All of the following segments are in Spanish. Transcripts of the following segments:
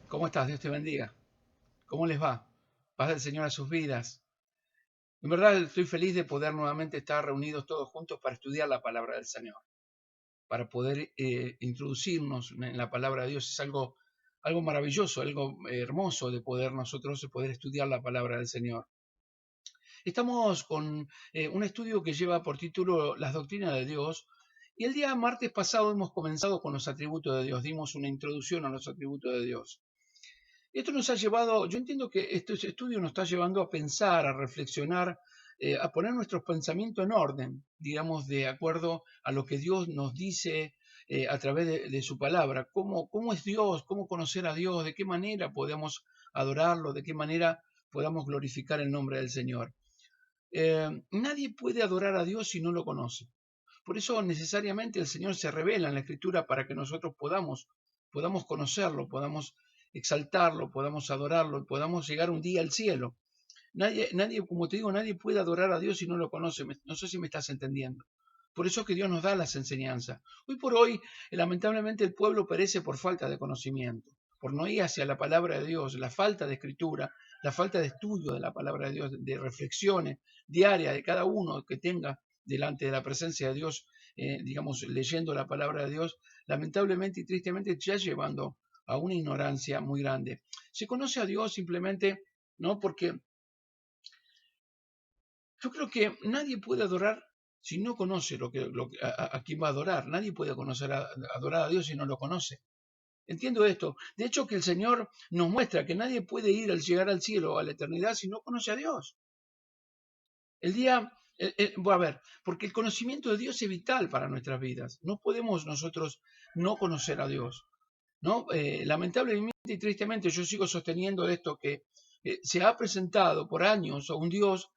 ¿Cómo estás? Dios te bendiga. ¿Cómo les va? Paz del Señor a sus vidas. En verdad estoy feliz de poder nuevamente estar reunidos todos juntos para estudiar la palabra del Señor, para poder introducirnos en la palabra de Dios. Es algo maravilloso, algo hermoso de poder nosotros poder estudiar la palabra del Señor. Estamos con un estudio que lleva por título Las doctrinas de Dios. Y el día martes pasado hemos comenzado con los atributos de Dios, dimos una introducción a los atributos de Dios. Esto nos ha llevado, yo entiendo que este estudio nos está llevando a pensar, a reflexionar, a poner nuestros pensamientos en orden, digamos, de acuerdo a lo que Dios nos dice a través de su palabra. ¿Cómo es Dios? ¿Cómo conocer a Dios? ¿De qué manera podemos adorarlo? ¿De qué manera podamos glorificar el nombre del Señor? Nadie puede adorar a Dios si no lo conoce. Por eso necesariamente el Señor se revela en la Escritura para que nosotros podamos conocerlo, podamos exaltarlo, podamos adorarlo, podamos llegar un día al cielo. Nadie, como te digo, nadie puede adorar a Dios si no lo conoce. No sé si me estás entendiendo. Por eso es que Dios nos da las enseñanzas. Hoy por hoy, lamentablemente, el pueblo perece por falta de conocimiento, por no ir hacia la palabra de Dios, la falta de escritura, la falta de estudio de la palabra de Dios, de reflexiones diarias de cada uno que tenga delante de la presencia de Dios, digamos, leyendo la palabra de Dios, lamentablemente y tristemente ya llevando a una ignorancia muy grande. Se conoce a Dios simplemente, ¿no? Porque yo creo que nadie puede adorar si no conoce a quién va a adorar. Nadie puede adorar a Dios si no lo conoce. Entiendo esto. De hecho, que el Señor nos muestra que nadie puede ir al llegar al cielo, a la eternidad, si no conoce a Dios. El día, a ver, porque el conocimiento de Dios es vital para nuestras vidas. No podemos nosotros no conocer a Dios, ¿no? Lamentablemente y tristemente yo sigo sosteniendo esto, que se ha presentado por años a un Dios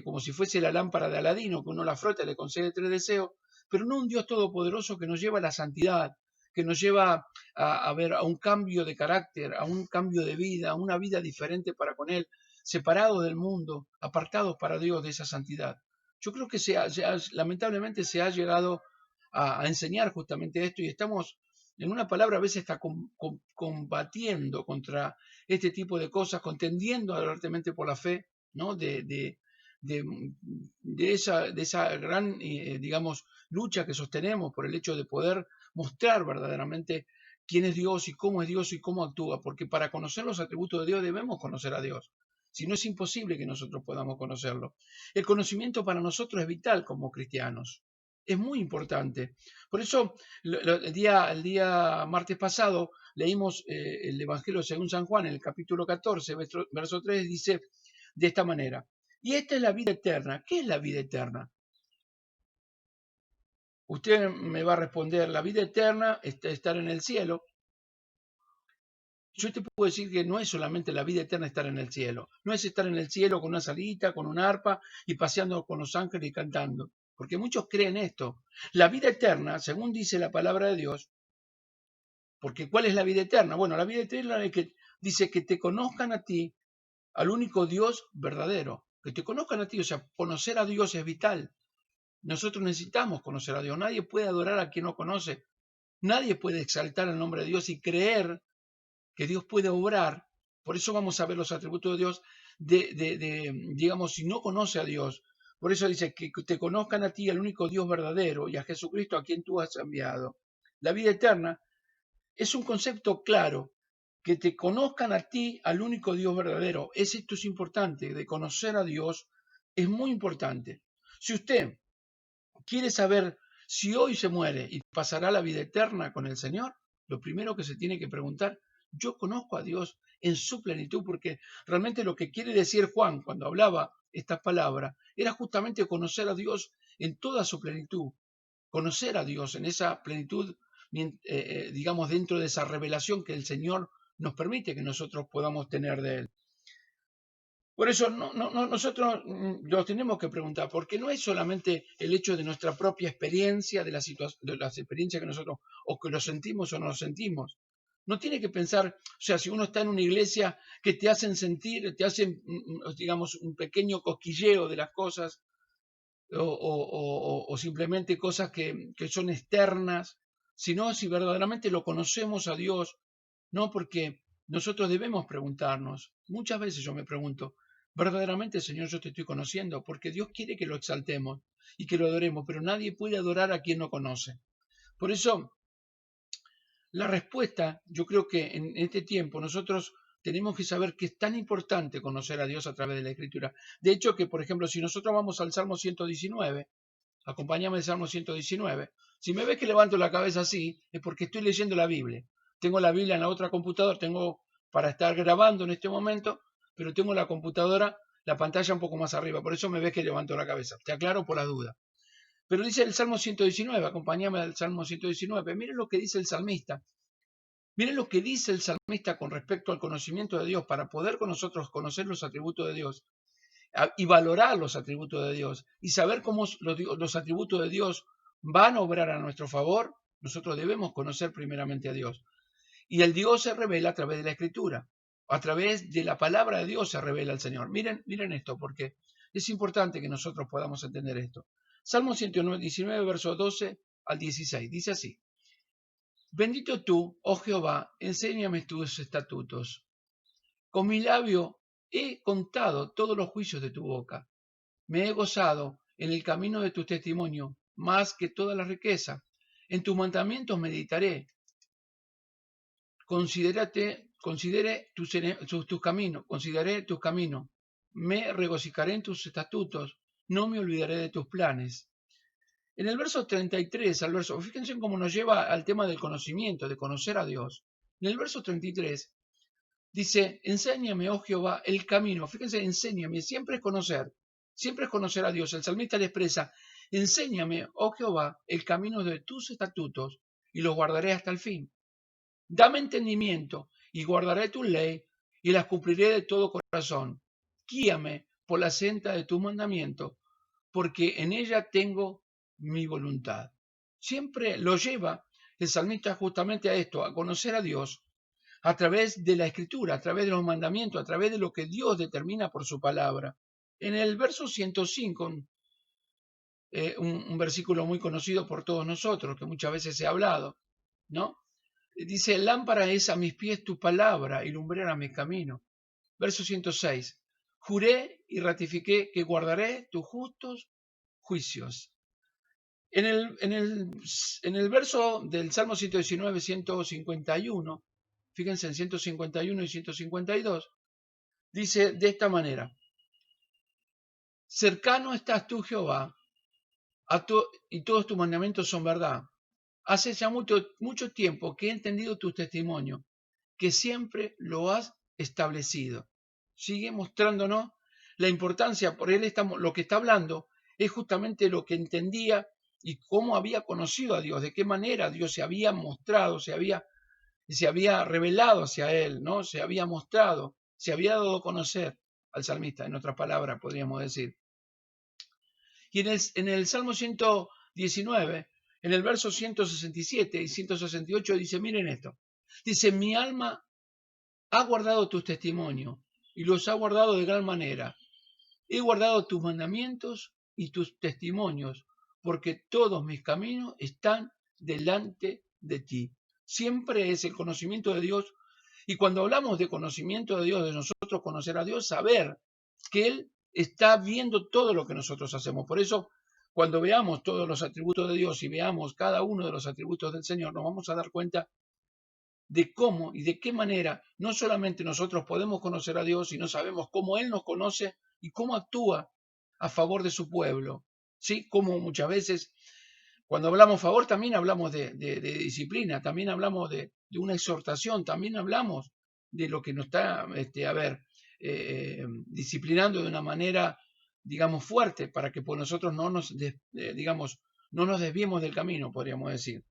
como si fuese la lámpara de Aladino, que uno la frota y le concede tres deseos, pero no un Dios todopoderoso que nos lleva a la santidad, que nos lleva a un cambio de carácter, a un cambio de vida, a una vida diferente para con Él, separados del mundo, apartados para Dios de esa santidad. Yo creo que lamentablemente se ha llegado a enseñar justamente esto y estamos, en una palabra, a veces está combatiendo contra este tipo de cosas, contendiendo ardentemente por la fe, ¿no? De, de esa gran, digamos, lucha que sostenemos por el hecho de poder mostrar verdaderamente quién es Dios y cómo actúa, porque para conocer los atributos de Dios debemos conocer a Dios. Si no, es imposible que nosotros podamos conocerlo. El conocimiento para nosotros es vital como cristianos. Es muy importante. Por eso, el día martes pasado leímos el Evangelio según San Juan, en el capítulo 14, verso 3, dice de esta manera: y esta es la vida eterna. ¿Qué es la vida eterna? Usted me va a responder: la vida eterna es estar en el cielo. Yo te puedo decir que no es solamente la vida eterna estar en el cielo. No es estar en el cielo con una salita, con un arpa y paseando con los ángeles y cantando. Porque muchos creen esto. La vida eterna, según dice la palabra de Dios, porque ¿cuál es la vida eterna? Bueno, la vida eterna es que dice que te conozcan a ti, al único Dios verdadero. Que te conozcan a ti, o sea, conocer a Dios es vital. Nosotros necesitamos conocer a Dios. Nadie puede adorar a quien no conoce. Nadie puede exaltar el nombre de Dios y creer que Dios puede obrar. Por eso vamos a ver los atributos de Dios, digamos, si no conoce a Dios. Por eso dice que te conozcan a ti, al único Dios verdadero, y a Jesucristo a quien tú has enviado. La vida eterna es un concepto claro, que te conozcan a ti, al único Dios verdadero. Esto es importante, de conocer a Dios es muy importante. Si usted quiere saber si hoy se muere y pasará la vida eterna con el Señor, lo primero que se tiene que preguntar: yo conozco a Dios en su plenitud, porque realmente lo que quiere decir Juan cuando hablaba estas palabras era justamente conocer a Dios en toda su plenitud, conocer a Dios en esa plenitud, digamos, dentro de esa revelación que el Señor nos permite que nosotros podamos tener de Él. Por eso nosotros nos tenemos que preguntar, porque no es solamente el hecho de nuestra propia experiencia, de las experiencias que nosotros, o que lo sentimos o no lo sentimos. No tiene que pensar, o sea, si uno está en una iglesia que te hacen sentir, te hacen, digamos, un pequeño cosquilleo de las cosas, o simplemente cosas que son externas, sino si verdaderamente lo conocemos a Dios, No, porque nosotros debemos preguntarnos. Muchas veces yo me pregunto, verdaderamente, Señor, yo te estoy conociendo, porque Dios quiere que lo exaltemos y que lo adoremos, pero nadie puede adorar a quien no conoce. Por eso, la respuesta, yo creo que en este tiempo nosotros tenemos que saber que es tan importante conocer a Dios a través de la Escritura. De hecho, que, por ejemplo, si nosotros vamos al Salmo 119, acompáñame al Salmo 119, si me ves que levanto la cabeza así, es porque estoy leyendo la Biblia. Tengo la Biblia en la otra computadora, tengo para estar grabando en este momento, pero tengo la computadora, la pantalla un poco más arriba, por eso me ves que levanto la cabeza. Te aclaro por las dudas. Pero dice el Salmo 119, acompáñame al Salmo 119, miren lo que dice el salmista. Miren lo que dice el salmista con respecto al conocimiento de Dios, para poder con nosotros conocer los atributos de Dios y valorar los atributos de Dios y saber cómo los atributos de Dios van a obrar a nuestro favor. Nosotros debemos conocer primeramente a Dios. Y el Dios se revela a través de la Escritura. A través de la palabra de Dios se revela el Señor. Miren esto, porque es importante que nosotros podamos entender esto. Salmo 119, versos 12 al 16. Dice así. Bendito tú, oh Jehová, enséñame tus estatutos. Con mi labio he contado todos los juicios de tu boca. Me he gozado en el camino de tu testimonio, más que toda la riqueza. En tus mandamientos meditaré. Consideré tus caminos, consideré tus caminos. Me regocijaré en tus estatutos, no me olvidaré de tus planes. En el verso 33 al verso, fíjense cómo nos lleva al tema del conocimiento, de conocer a Dios. En el verso 33 dice, enséñame, oh Jehová, el camino. Fíjense, enséñame, siempre es conocer a Dios. El salmista le expresa, enséñame, oh Jehová, el camino de tus estatutos y los guardaré hasta el fin. Dame entendimiento y guardaré tu ley y las cumpliré de todo corazón. Guíame por la senda de tu mandamiento, porque en ella tengo mi voluntad. Siempre lo lleva el salmista justamente a esto, a conocer a Dios a través de la Escritura, a través de los mandamientos, a través de lo que Dios determina por su palabra. En el verso 105, un versículo muy conocido por todos nosotros, que muchas veces he hablado, ¿no? Dice, lámpara es a mis pies tu palabra y lumbrera mi camino. Verso 106, juré y ratifiqué que guardaré tus justos juicios. En el verso del Salmo 119, 151, fíjense en 151 y 152, dice de esta manera, cercano estás tú, Jehová, y todos tus mandamientos son verdad. Hace ya mucho tiempo que he entendido tu testimonio, que siempre lo has establecido. Sigue mostrándonos la importancia, por él lo que está hablando es justamente lo que entendía y cómo había conocido a Dios, de qué manera Dios se había mostrado, se había revelado hacia él, ¿no? Se había mostrado, se había dado a conocer al salmista, en otras palabras podríamos decir. Y en el Salmo 119, en el verso 167 y 168 dice, miren esto, dice, mi alma ha guardado tus testimonios y los ha guardado de gran manera. He guardado tus mandamientos y tus testimonios, porque todos mis caminos están delante de ti. Siempre es el conocimiento de Dios. Y cuando hablamos de conocimiento de Dios, de nosotros conocer a Dios, saber que Él está viendo todo lo que nosotros hacemos. Por eso, cuando veamos todos los atributos de Dios y veamos cada uno de los atributos del Señor, nos vamos a dar cuenta de cómo y de qué manera no solamente nosotros podemos conocer a Dios, sino sabemos cómo Él nos conoce y cómo actúa a favor de su pueblo. ¿Sí? Como muchas veces, cuando hablamos favor, también hablamos de disciplina, también hablamos de una exhortación, también hablamos de lo que nos está, disciplinando de una manera, digamos, fuerte, para que por nosotros no nos desviemos del camino, podríamos decir.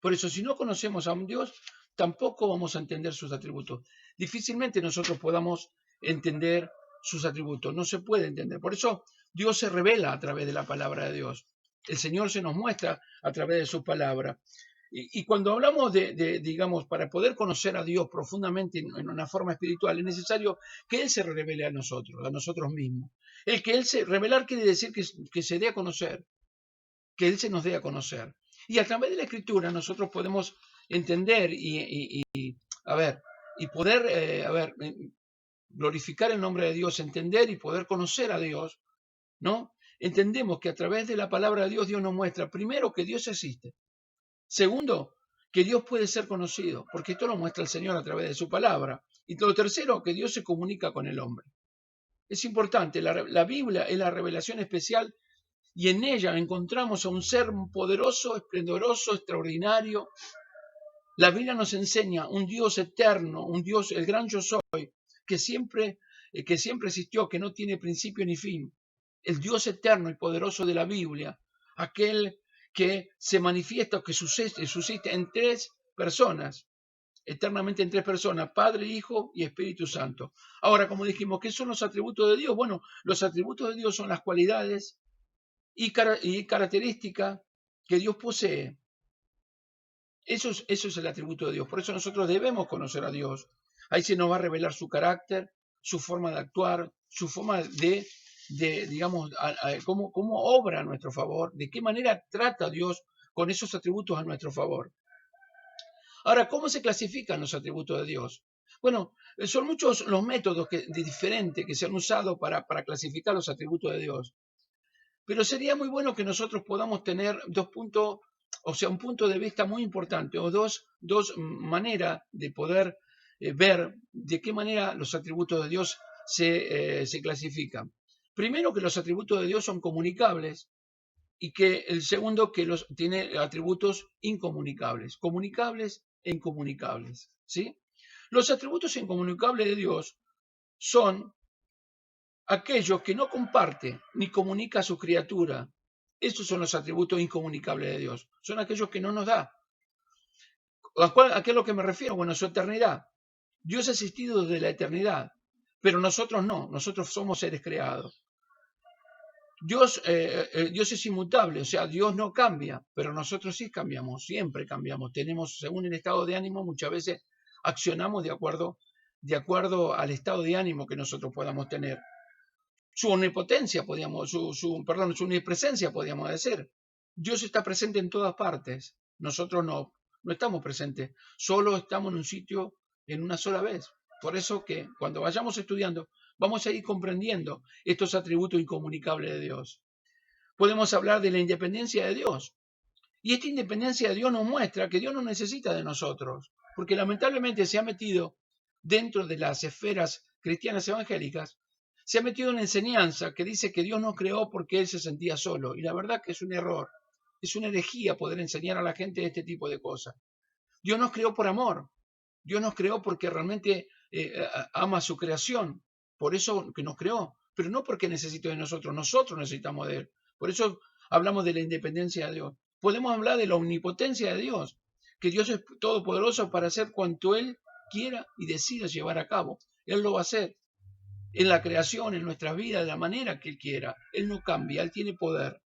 Por eso, si no conocemos a un Dios, tampoco vamos a entender sus atributos. Difícilmente nosotros podamos entender sus atributos. No se puede entender. Por eso, Dios se revela a través de la palabra de Dios. El Señor se nos muestra a través de su palabra. Y cuando hablamos digamos, para poder conocer a Dios profundamente en una forma espiritual, es necesario que Él se revele a nosotros mismos. Revelar quiere decir que se dé a conocer, que Él se nos dé a conocer. Y a través de la Escritura nosotros podemos entender a ver, y poder, glorificar el nombre de Dios, entender y poder conocer a Dios, ¿no? Entendemos que a través de la palabra de Dios, Dios nos muestra, primero, que Dios existe. Segundo, que Dios puede ser conocido, porque esto lo muestra el Señor a través de su palabra. Y lo tercero, que Dios se comunica con el hombre. Es importante, la Biblia es la revelación especial y en ella encontramos a un ser poderoso, esplendoroso, extraordinario. La Biblia nos enseña un Dios eterno, un Dios, el gran yo soy, que siempre existió, que no tiene principio ni fin. El Dios eterno y poderoso de la Biblia, aquel que se manifiesta, que subsiste en tres personas, eternamente en tres personas, Padre, Hijo y Espíritu Santo. Ahora, como dijimos, ¿qué son los atributos de Dios? Bueno, los atributos de Dios son las cualidades y características que Dios posee. Eso es el atributo de Dios. Por eso nosotros debemos conocer a Dios. Ahí se nos va a revelar su carácter, su forma de actuar, su forma de digamos, cómo obra a nuestro favor, de qué manera trata Dios con esos atributos a nuestro favor. Ahora, ¿cómo se clasifican los atributos de Dios? Bueno, son muchos los métodos diferentes que se han usado para clasificar los atributos de Dios. Pero sería muy bueno que nosotros podamos tener un punto de vista muy importante, o dos maneras de poder ver de qué manera los atributos de Dios se clasifican. Primero, que los atributos de Dios son comunicables, y que el segundo, que tiene atributos incomunicables, comunicables e incomunicables, ¿sí? Los atributos incomunicables de Dios son aquellos que no comparte ni comunica a su criatura. Estos son los atributos incomunicables de Dios. Son aquellos que no nos da. ¿A qué es lo que me refiero? Bueno, su eternidad. Dios ha existido desde la eternidad, pero nosotros no. Nosotros somos seres creados. Dios es inmutable, o sea, Dios no cambia, pero nosotros sí cambiamos, siempre cambiamos. Según el estado de ánimo, muchas veces accionamos de acuerdo al estado de ánimo que nosotros podamos tener. Su omnipotencia, su omnipresencia, podríamos decir. Dios está presente en todas partes. Nosotros no estamos presentes. Solo estamos en un sitio en una sola vez. Por eso que cuando vayamos estudiando, vamos a ir comprendiendo estos atributos incomunicables de Dios. Podemos hablar de la independencia de Dios. Y esta independencia de Dios nos muestra que Dios no necesita de nosotros, porque lamentablemente se ha metido dentro de las esferas cristianas evangélicas, se ha metido una enseñanza que dice que Dios nos creó porque Él se sentía solo. Y la verdad que es un error, es una herejía poder enseñar a la gente este tipo de cosas. Dios nos creó por amor, Dios nos creó porque realmente ama su creación, por eso que nos creó, pero no porque necesite de nosotros necesitamos de Él. Por eso hablamos de la independencia de Dios. Podemos hablar de la omnipotencia de Dios, que Dios es todopoderoso para hacer cuanto Él quiera y decida llevar a cabo. Él lo va a hacer en la creación, en nuestras vidas, de la manera que Él quiera. Él no cambia, Él tiene poder.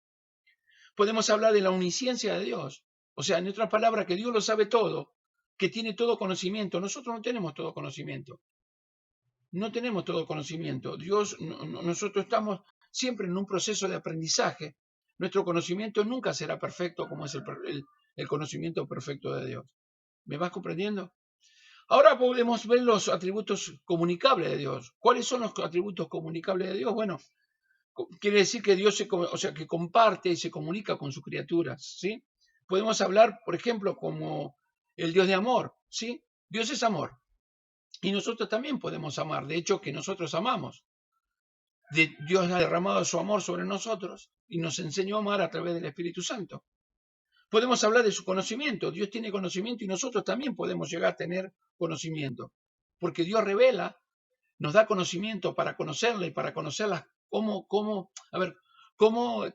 Podemos hablar de la omnisciencia de Dios, o sea, en otras palabras, que Dios lo sabe todo, que tiene todo conocimiento. Nosotros no tenemos todo conocimiento. No tenemos todo conocimiento. Nosotros estamos siempre en un proceso de aprendizaje. Nuestro conocimiento nunca será perfecto como es el conocimiento perfecto de Dios. ¿Me vas comprendiendo? Ahora podemos ver los atributos comunicables de Dios. ¿Cuáles son los atributos comunicables de Dios? Bueno, quiere decir que Dios que comparte y se comunica con sus criaturas, ¿sí? Podemos hablar, por ejemplo, como el Dios de amor, ¿sí? Dios es amor. Y nosotros también podemos amar. De hecho, que nosotros amamos. Dios ha derramado su amor sobre nosotros y nos enseñó a amar a través del Espíritu Santo. Podemos hablar de su conocimiento. Dios tiene conocimiento y nosotros también podemos llegar a tener conocimiento. Porque Dios revela, nos da conocimiento para conocerle y para conocerlas cómo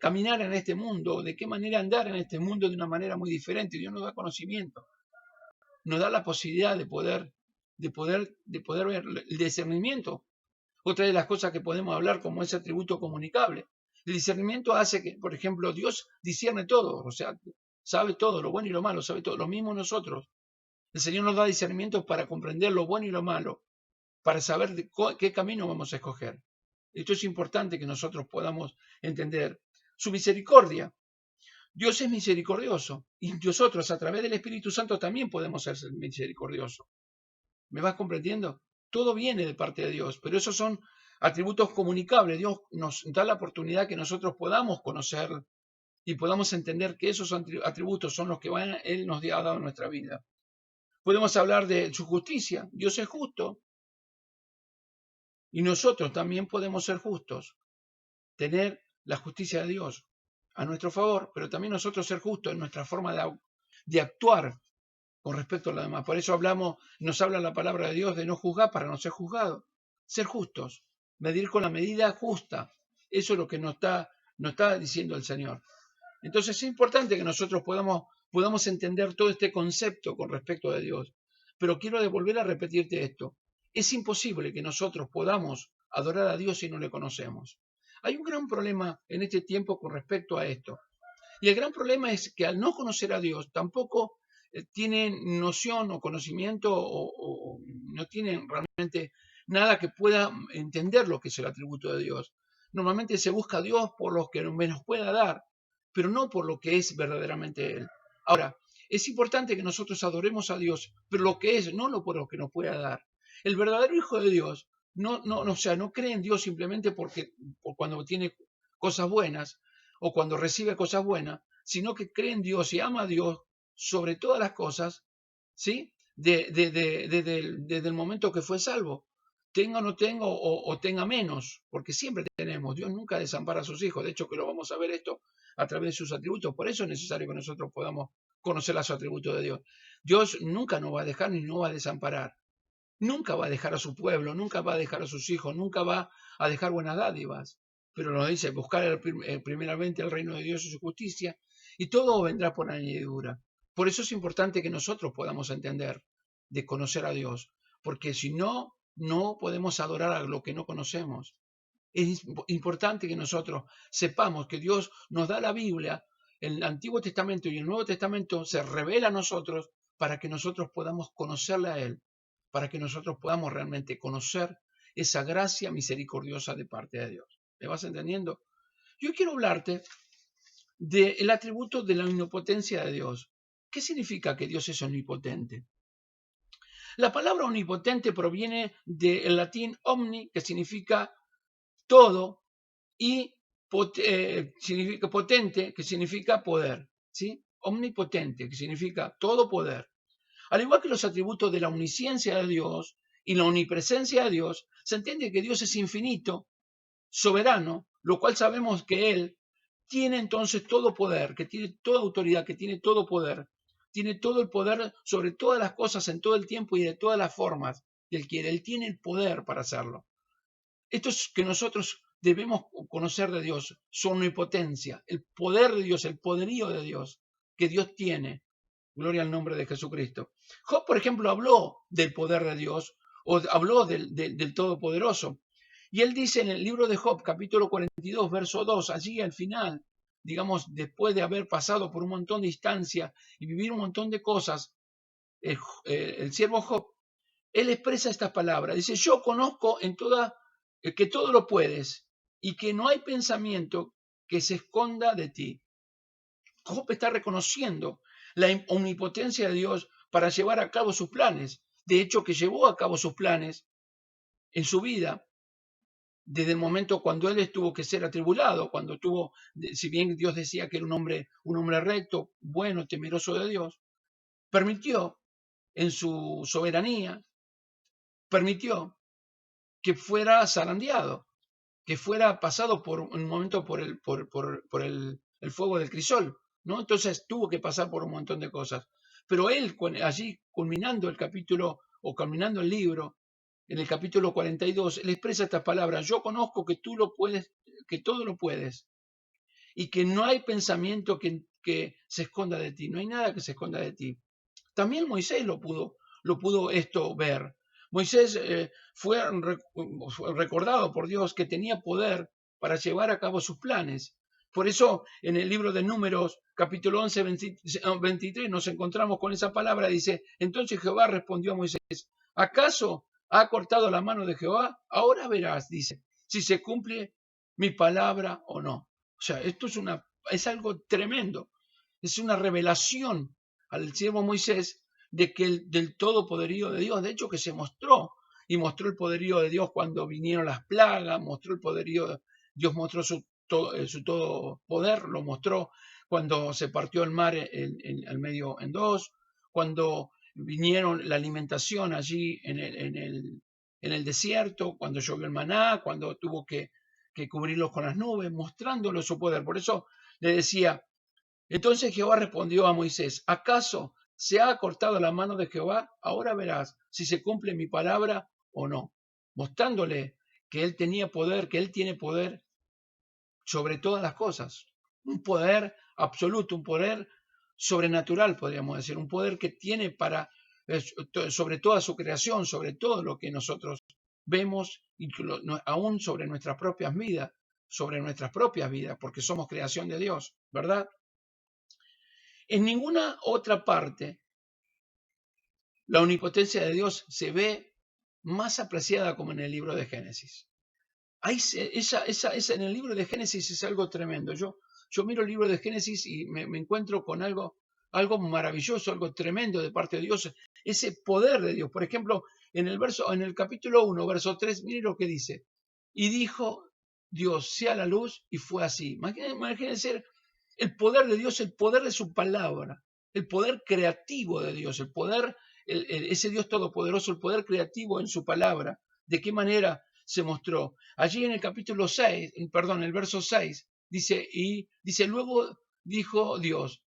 caminar en este mundo, de qué manera andar en este mundo de una manera muy diferente. Dios nos da conocimiento. Nos da la posibilidad de poder ver el discernimiento. Otra de las cosas que podemos hablar como ese atributo comunicable. El discernimiento hace que, por ejemplo, Dios discierne todo, o sea, sabe todo, lo bueno y lo malo, sabe todo, lo mismo nosotros. El Señor nos da discernimientos para comprender lo bueno y lo malo, para saber qué camino vamos a escoger. Esto es importante que nosotros podamos entender. Su misericordia. Dios es misericordioso y nosotros a través del Espíritu Santo también podemos ser misericordiosos. ¿Me vas comprendiendo? Todo viene de parte de Dios, pero esos son atributos comunicables. Dios nos da la oportunidad que nosotros podamos conocer y podamos entender que esos atributos son los que Él nos ha dado en nuestra vida. Podemos hablar de su justicia. Dios es justo y nosotros también podemos ser justos, tener la justicia de Dios a nuestro favor, pero también nosotros ser justos en nuestra forma de actuar con respecto a lo demás. Por eso nos habla la palabra de Dios de no juzgar para no ser juzgado. Ser justos, medir con la medida justa. Eso es lo que nos está diciendo el Señor. Entonces es importante que nosotros podamos entender todo este concepto con respecto a Dios. Pero quiero volver a repetirte esto. Es imposible que nosotros podamos adorar a Dios si no le conocemos. Hay un gran problema en este tiempo con respecto a esto. Y el gran problema es que al no conocer a Dios tampoco tienen noción o conocimiento o no tienen realmente nada que pueda entender lo que es el atributo de Dios. Normalmente se busca a Dios por lo que nos pueda dar, pero no por lo que es verdaderamente Él. Ahora, es importante que nosotros adoremos a Dios, pero lo que es, no por lo que nos pueda dar. El verdadero Hijo de Dios no cree en Dios simplemente por cuando tiene cosas buenas o cuando recibe cosas buenas, sino que cree en Dios y ama a Dios sobre todas las cosas, ¿sí? Desde el momento que fue salvo. Tenga o no tenga o tenga menos, porque siempre tenemos. Dios nunca desampara a sus hijos. De hecho, que lo vamos a ver esto a través de sus atributos. Por eso es necesario que nosotros podamos conocer los atributos de Dios. Dios nunca nos va a dejar ni nos va a desamparar. Nunca va a dejar a su pueblo, nunca va a dejar a sus hijos, nunca va a dejar buenas dádivas. Pero nos dice, buscar primeramente el reino de Dios y su justicia, y todo vendrá por añadidura. Por eso es importante que nosotros podamos entender de conocer a Dios, porque si no, no podemos adorar a lo que no conocemos. Es importante que nosotros sepamos que Dios nos da la Biblia, el Antiguo Testamento y el Nuevo Testamento se revela a nosotros para que nosotros podamos conocerle a Él, para que nosotros podamos realmente conocer esa gracia misericordiosa de parte de Dios. ¿Me vas entendiendo? Yo quiero hablarte del atributo de la omnipotencia de Dios. ¿Qué significa que Dios es omnipotente? La palabra omnipotente proviene del latín omni, que significa todo, y significa potente, que significa poder, ¿sí? Omnipotente, que significa todo poder. Al igual que los atributos de la omnisciencia de Dios y la omnipresencia de Dios, se entiende que Dios es infinito, soberano, lo cual sabemos que Él tiene entonces todo poder, que tiene toda autoridad, que tiene todo poder, tiene todo el poder sobre todas las cosas en todo el tiempo y de todas las formas que Él quiere. Él tiene el poder para hacerlo. Esto es que nosotros debemos conocer de Dios, su omnipotencia, el poder de Dios, el poderío de Dios que Dios tiene. Gloria al nombre de Jesucristo. Job, por ejemplo, habló del poder de Dios o habló del Todopoderoso. Y él dice en el libro de Job, capítulo 42, verso 2, allí al final, digamos, después de haber pasado por un montón de instancias y vivir un montón de cosas, el siervo Job, él expresa estas palabras. Dice, yo conozco que todo lo puedes y que no hay pensamiento que se esconda de ti. Job está reconociendo la omnipotencia de Dios para llevar a cabo sus planes. De hecho, que llevó a cabo sus planes en su vida desde el momento cuando él tuvo que ser atribulado, cuando si bien Dios decía que era un hombre recto, bueno, temeroso de Dios, permitió en su soberanía, permitió que fuera zarandeado, que fuera pasado por un momento por el fuego del crisol, ¿no? Entonces tuvo que pasar por un montón de cosas. Pero él, allí culminando el capítulo o culminando el libro, en el capítulo 42, él expresa estas palabras: yo conozco que tú lo puedes, que todo lo puedes, y que no hay pensamiento que se esconda de ti, no hay nada que se esconda de ti. También Moisés lo pudo esto ver. Moisés fue recordado por Dios que tenía poder para llevar a cabo sus planes. Por eso en el libro de Números, capítulo 11, 23, nos encontramos con esa palabra. Dice, entonces Jehová respondió a Moisés, ¿acaso ha cortado la mano de Jehová? Ahora verás, dice, si se cumple mi palabra o no. O sea, esto es algo tremendo. Es una revelación al siervo Moisés del todo poderío de Dios. De hecho, que se mostró, y mostró el poderío de Dios cuando vinieron las plagas, mostró el poderío, Dios mostró su todo poder, lo mostró cuando se partió el mar al medio en dos, cuando vinieron la alimentación allí en el desierto, cuando llovió el maná, cuando tuvo que cubrirlos con las nubes, mostrándole su poder. Por eso le decía, entonces Jehová respondió a Moisés, ¿acaso se ha cortado la mano de Jehová? Ahora verás si se cumple mi palabra o no. Mostrándole que él tenía poder, que él tiene poder sobre todas las cosas. Un poder absoluto, un poder sobrenatural, podríamos decir, un poder que tiene sobre toda su creación, sobre todo lo que nosotros vemos, y aún sobre nuestras propias vidas, porque somos creación de Dios, ¿verdad? En ninguna otra parte la omnipotencia de Dios se ve más apreciada como en el libro de Génesis. En el libro de Génesis es algo tremendo. Yo miro el libro de Génesis y me encuentro con algo maravilloso, algo tremendo de parte de Dios, ese poder de Dios. Por ejemplo, en el capítulo 1, verso 3, mire lo que dice. Y dijo Dios, sea la luz, y fue así. Imagínense el poder de Dios, el poder de su palabra, el poder creativo de Dios, el poder, ese Dios todopoderoso, el poder creativo en su palabra. ¿De qué manera se mostró? Allí en el capítulo 6, perdón, el verso 6, dice, luego dijo Dios,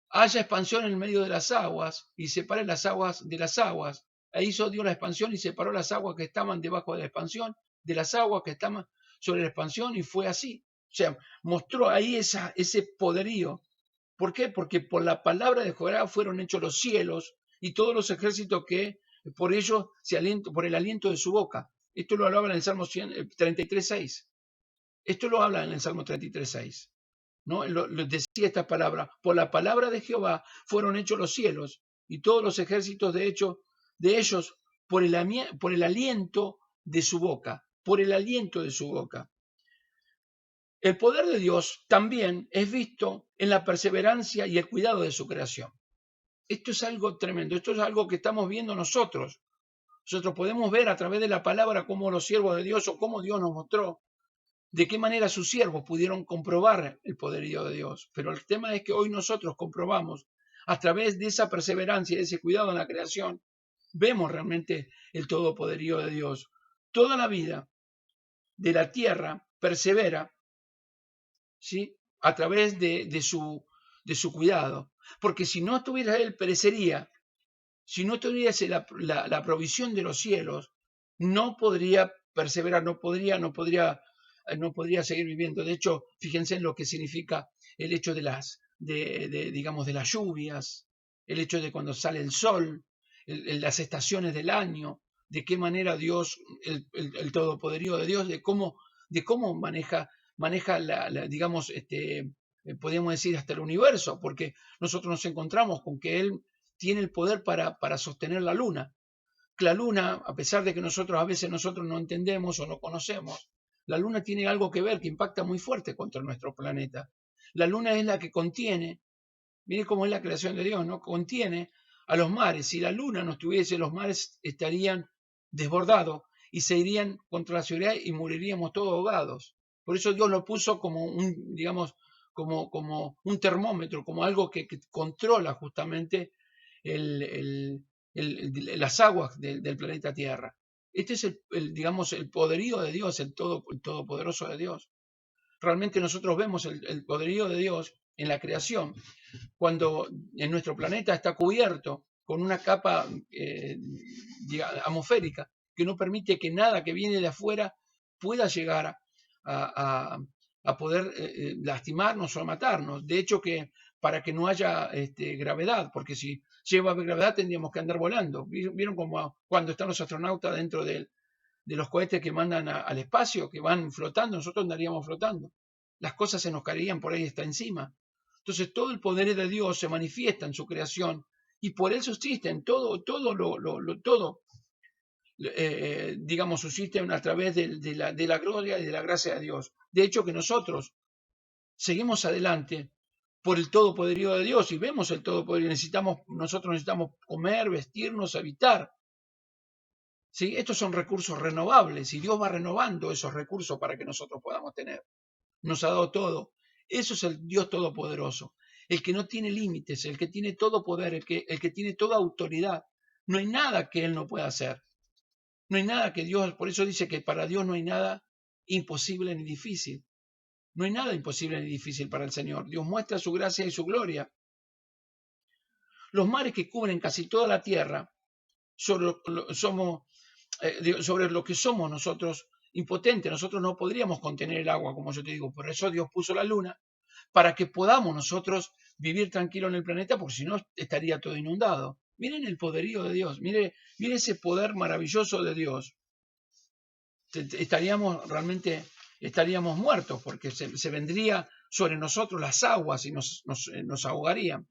haya expansión en el medio de las aguas y separe las aguas de las aguas. E hizo Dios la expansión y separó las aguas que estaban debajo de la expansión de las aguas que estaban sobre la expansión, y fue así. O sea, mostró ahí ese poderío. ¿Por qué? Porque por la palabra de Jehová fueron hechos los cielos y todos los ejércitos que por ellos por el aliento de su boca. Esto lo hablaba en el Salmo 33.6. Esto lo habla en el Salmo 33.6. ¿No? Lo decía esta palabra, por la palabra de Jehová fueron hechos los cielos y todos los ejércitos de ellos por el aliento de su boca, por el aliento de su boca. El poder de Dios también es visto en la perseverancia y el cuidado de su creación. Esto es algo tremendo, esto es algo que estamos viendo nosotros. Nosotros podemos ver a través de la palabra cómo los siervos de Dios o cómo Dios nos mostró de qué manera sus siervos pudieron comprobar el poderío de Dios. Pero el tema es que hoy nosotros comprobamos a través de esa perseverancia y de ese cuidado en la creación, vemos realmente el todopoderío de Dios. Toda la vida de la tierra persevera, ¿sí?, a través de su cuidado. Porque si no estuviera Él, perecería. Si no tuviese la provisión de los cielos, no podría perseverar, no podría seguir viviendo. De hecho, fíjense en lo que significa el hecho digamos, de las lluvias, el hecho de cuando sale el sol, las estaciones del año, de qué manera Dios, el todopoderío de Dios, de cómo maneja digamos, podríamos decir hasta el universo, porque nosotros nos encontramos con que Él tiene el poder para sostener la luna. La luna, a pesar de que a veces nosotros no entendemos o no conocemos, la luna tiene algo que ver, que impacta muy fuerte contra nuestro planeta. La luna es la que contiene, mire cómo es la creación de Dios, ¿no? Contiene a los mares. Si la luna no estuviese, los mares estarían desbordados y se irían contra la ciudad y moriríamos todos ahogados. Por eso Dios lo puso como digamos, como un termómetro, como algo que controla justamente las aguas del planeta Tierra. Este es digamos, el poderío de Dios, el todopoderoso de Dios. Realmente nosotros vemos el poderío de Dios en la creación, cuando en nuestro planeta está cubierto con una capa atmosférica que no permite que nada que viene de afuera pueda llegar a poder lastimarnos o matarnos. De hecho, que para que no haya gravedad, porque si lleva gravedad tendríamos que andar volando. ¿Vieron como cuando están los astronautas dentro de los cohetes que mandan al espacio, que van flotando? Nosotros andaríamos flotando. Las cosas se nos caerían por ahí hasta encima. Entonces todo el poder de Dios se manifiesta en su creación y por eso existen todo digamos, subsisten a través de la gloria y de la gracia de Dios. De hecho que nosotros seguimos adelante por el todopoderío de Dios, y vemos el todopoderío. Nosotros necesitamos comer, vestirnos, habitar. ¿Sí? Estos son recursos renovables y Dios va renovando esos recursos para que nosotros podamos tener. Nos ha dado todo. Eso es el Dios todopoderoso, el que no tiene límites, el que tiene todo poder, el que tiene toda autoridad. No hay nada que Él no pueda hacer. No hay nada que Dios, por eso dice que para Dios no hay nada imposible ni difícil. No hay nada imposible ni difícil para el Señor. Dios muestra su gracia y su gloria. Los mares que cubren casi toda la tierra sobre lo que somos nosotros impotentes. Nosotros no podríamos contener el agua, como yo te digo. Por eso Dios puso la luna, para que podamos nosotros vivir tranquilo en el planeta, porque si no estaría todo inundado. Miren el poderío de Dios, miren ese poder maravilloso de Dios. Estaríamos muertos, porque se vendría sobre nosotros las aguas y nos ahogarían.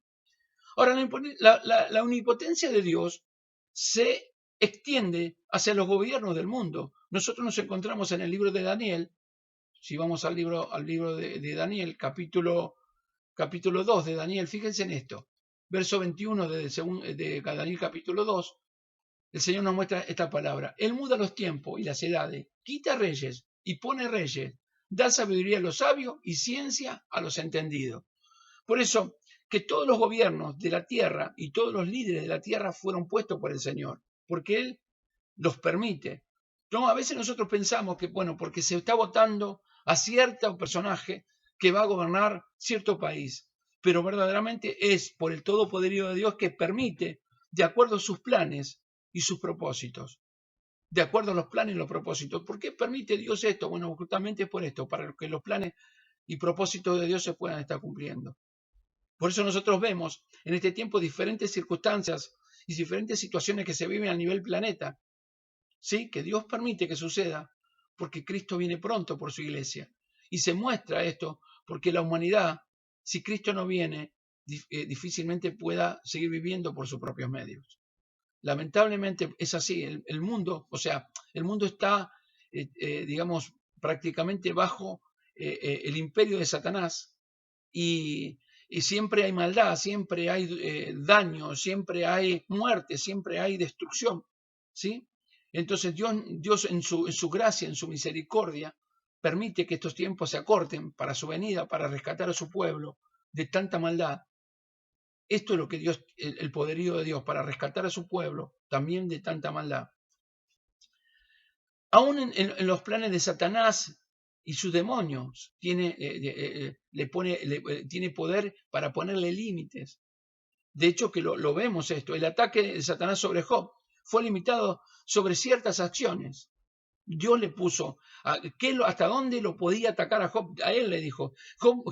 Ahora, la omnipotencia de Dios se extiende hacia los gobiernos del mundo. Nosotros nos encontramos en el libro de Daniel. Si vamos al libro de Daniel, capítulo 2 de Daniel, fíjense en esto, verso 21 de Daniel capítulo 2, el Señor nos muestra esta palabra. Él muda los tiempos y las edades, quita reyes y pone reyes, da sabiduría a los sabios y ciencia a los entendidos. Por eso, que todos los gobiernos de la tierra y todos los líderes de la tierra fueron puestos por el Señor, porque Él los permite. No, a veces nosotros pensamos que, bueno, porque se está votando a cierto personaje que va a gobernar cierto país, pero verdaderamente es por el todopoderío de Dios que permite, de acuerdo a sus planes y sus propósitos, de acuerdo a los planes y los propósitos. ¿Por qué permite Dios esto? Bueno, justamente por esto, para que los planes y propósitos de Dios se puedan estar cumpliendo. Por eso nosotros vemos en este tiempo diferentes circunstancias y diferentes situaciones que se viven a nivel planeta, ¿sí? Que Dios permite que suceda porque Cristo viene pronto por su iglesia. Y se muestra esto porque la humanidad, si Cristo no viene, difícilmente pueda seguir viviendo por sus propios medios. Lamentablemente es así. El mundo, o sea, el mundo está, digamos, prácticamente bajo el imperio de Satanás y siempre hay maldad, siempre hay daño, siempre hay muerte, siempre hay destrucción, ¿sí? Entonces Dios en su gracia, en su misericordia, permite que estos tiempos se acorten para su venida, para rescatar a su pueblo de tanta maldad. Esto es lo que Dios, el poderío de Dios, para rescatar a su pueblo también de tanta maldad. Aún en los planes de Satanás y sus demonios, tiene poder para ponerle límites. De hecho, que lo vemos esto. El ataque de Satanás sobre Job fue limitado sobre ciertas acciones. Dios le puso hasta dónde lo podía atacar a Job. A él le dijo. Job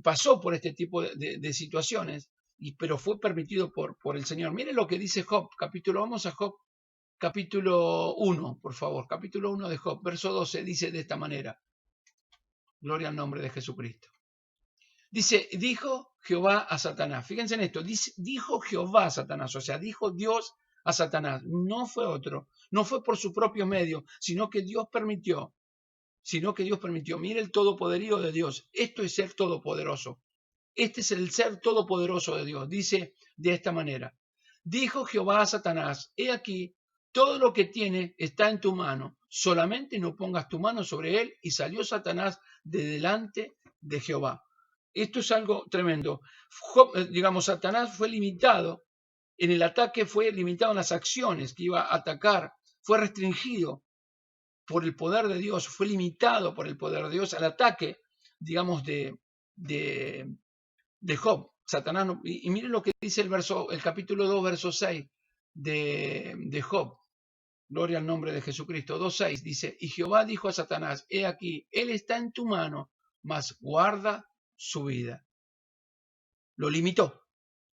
pasó por este tipo de situaciones, pero fue permitido por el Señor. Miren lo que dice Job, vamos a Job, capítulo 1, por favor, capítulo 1 de Job, verso 12, dice de esta manera. Gloria al nombre de Jesucristo. Dice, dijo Jehová a Satanás. Fíjense en esto, dijo Jehová a Satanás, o sea, dijo Dios a Satanás. No fue otro, no fue por su propio medio, sino que Dios permitió. Mire el todopoderío de Dios. Esto es ser todopoderoso. Este es el ser todopoderoso de Dios. Dice de esta manera. Dijo Jehová a Satanás, he aquí, todo lo que tiene está en tu mano, solamente no pongas tu mano sobre él. Y salió Satanás de delante de Jehová. Esto es algo tremendo. Satanás fue limitado en el ataque, fue limitado en las acciones que iba a atacar, fue restringido por el poder de Dios, fue limitado por el poder de Dios al ataque, digamos, de Job. Satanás y miren lo que dice el capítulo 2, verso 6 de Job. Gloria al nombre de Jesucristo. 2.6 dice, y Jehová dijo a Satanás, he aquí, él está en tu mano, mas guarda su vida. Lo limitó,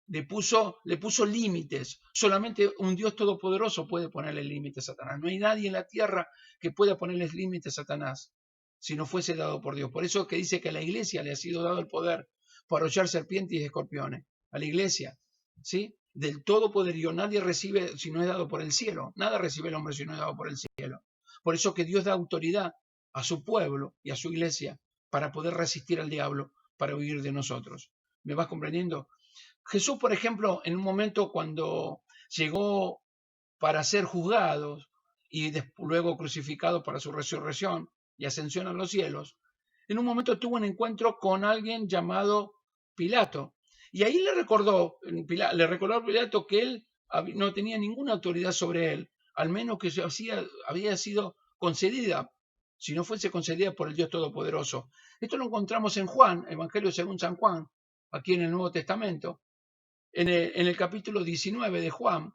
le puso límites. Solamente un Dios todopoderoso puede ponerle límites a Satanás. No hay nadie en la tierra que pueda ponerle límites a Satanás si no fuese dado por Dios. Por eso es que dice que a la iglesia le ha sido dado el poder para hollar serpientes y escorpiones. A la iglesia, ¿sí? Del todopoderío nadie recibe si no es dado por el cielo. Nada recibe el hombre si no es dado por el cielo. Por eso que Dios da autoridad a su pueblo y a su iglesia para poder resistir al diablo, para huir de nosotros. ¿Me vas comprendiendo? Jesús, por ejemplo, en un momento cuando llegó para ser juzgado y luego crucificado para su resurrección y ascensión a los cielos, en un momento tuvo un encuentro con alguien llamado Pilato. Y ahí le recordó a Pilato que él no tenía ninguna autoridad sobre él, al menos que había sido concedida, si no fuese concedida por el Dios Todopoderoso. Esto lo encontramos en Juan, Evangelio según San Juan, aquí en el Nuevo Testamento, en el capítulo 19 de Juan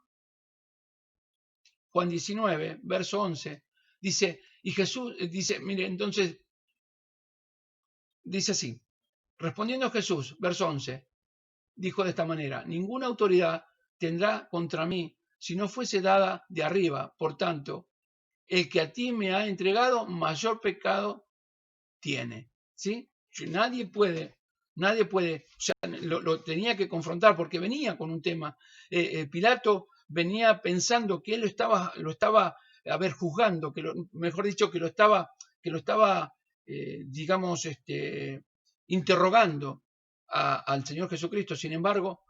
19, verso 11, dice, y Jesús dice, mire, entonces, dice así, respondiendo Jesús, verso 11, dijo de esta manera, ninguna autoridad tendrá contra mí si no fuese dada de arriba. Por tanto, el que a ti me ha entregado, mayor pecado tiene. ¿Sí? Nadie puede, o sea, lo tenía que confrontar porque venía con un tema. Pilato venía pensando que él lo estaba a ver, juzgando, mejor dicho, que lo estaba, digamos, interrogando al Señor Jesucristo. Sin embargo,